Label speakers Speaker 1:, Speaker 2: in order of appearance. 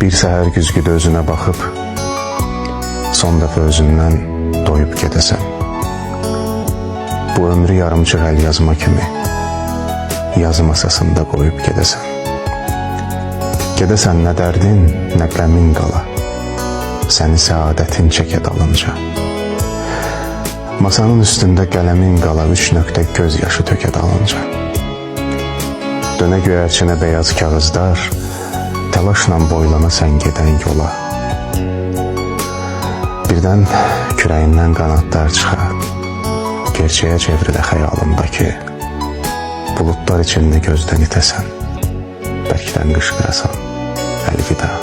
Speaker 1: Bir səhər güzgüdə özünə baxıb, son dəfə özündən doyub gedəsən. Bu ömrü yarımçıq əl yazma kimi yazı masasında qoyub gedəsən. Gedəsən nə dərdin, nə qəmin qala, səni səadətin çəkə dalınca. Masanın üstündə qələmin qala 3 nöqtə göz yaşı tökə dalınca. Dönə göyərçinə beyaz kağızlar, təlaşla boylana sən gedən yola. Birdən kürəyindən qanadlar çıxa, gerçəyə çevrilə xəyalımdakı, buludlar içində gözdən itəsən, bərkdən qışqırasan, əlvida.